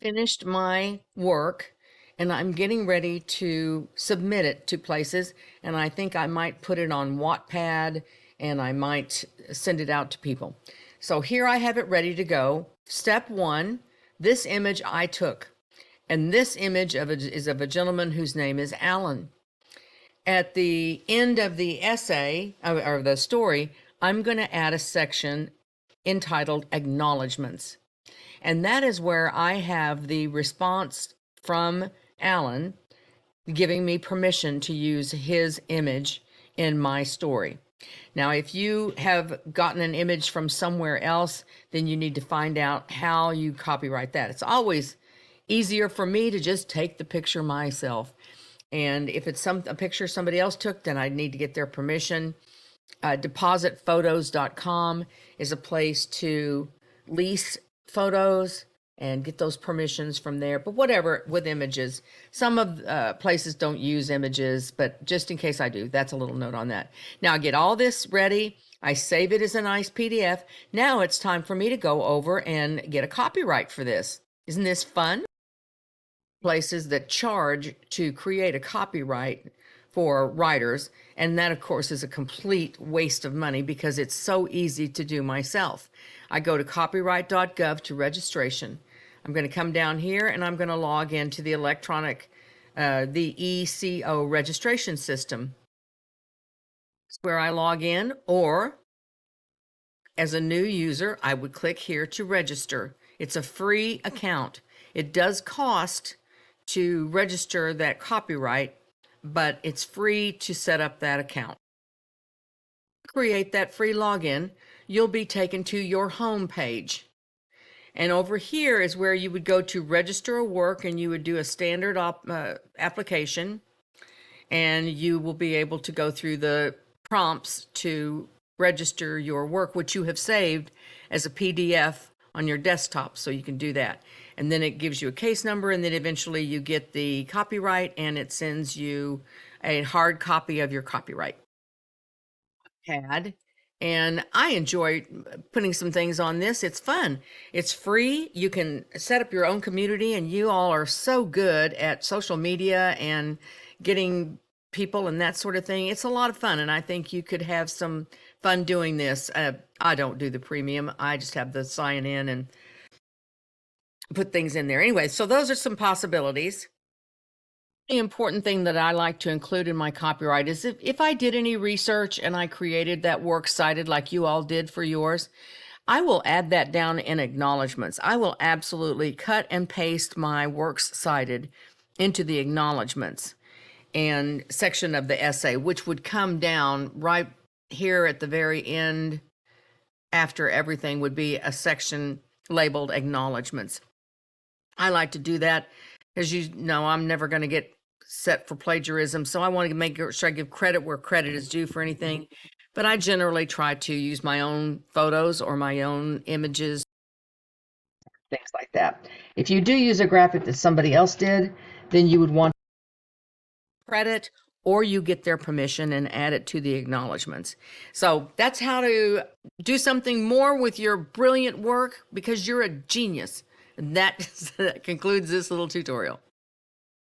finished my work and I'm getting ready to submit it to places. And I think I might put it on Wattpad and I might send it out to people. So here I have it ready to go. Step one, this image I took. And this image is of a gentleman whose name is Alan. At the end of the essay or the story, I'm going to add a section entitled Acknowledgements. And that is where I have the response from Alan giving me permission to use his image in my story. Now, if you have gotten an image from somewhere else, then you need to find out how you copyright that. It's always easier for me to just take the picture myself. And if it's a picture somebody else took, then I need to get their permission. Depositphotos.com is a place to lease photos and get those permissions from there. But whatever, with images, some of places don't use images, but just in case I do, that's a little note on that. Now I get all this ready. I save it as a nice PDF. Now it's time for me to go over and get a copyright for this. Isn't this fun? Places that charge to create a copyright for writers, and that of course is a complete waste of money because it's so easy to do myself. I go to copyright.gov to registration. I'm going to come down here and I'm going to log into the the ECO registration system. It's where I log in, or as a new user, I would click here to register. It's a free account. It does cost to register that copyright, but it's free to set up that account. Create that free login, you'll be taken to your home page. And over here is where you would go to register a work, and you would do a standard application, and you will be able to go through the prompts to register your work, which you have saved as a PDF on your desktop, so you can do that. And then it gives you a case number, and then eventually you get the copyright, and it sends you a hard copy of your copyright pad. And I enjoy putting some things on this. It's fun. It's free. You can set up your own community, and you all are so good at social media and getting people and that sort of thing. It's a lot of fun, and I think you could have some fun doing this. I don't do the premium. I just have the sign in and put things in there. Anyway, so those are some possibilities. The important thing that I like to include in my copyright is if I did any research and I created that works cited like you all did for yours, I will add that down in acknowledgments. I will absolutely cut and paste my works cited into the acknowledgments and section of the essay, which would come down right here at the very end. After everything would be a section labeled acknowledgments. I like to do that because you know I'm never going to get set for plagiarism, so I want to make sure I give credit where credit is due for anything. But I generally try to use my own photos or my own images, things like that. If you do use a graphic that somebody else did, then you would want credit, or you get their permission and add it to the acknowledgments. So that's how to do something more with your brilliant work, because you're a genius. And that concludes this little tutorial.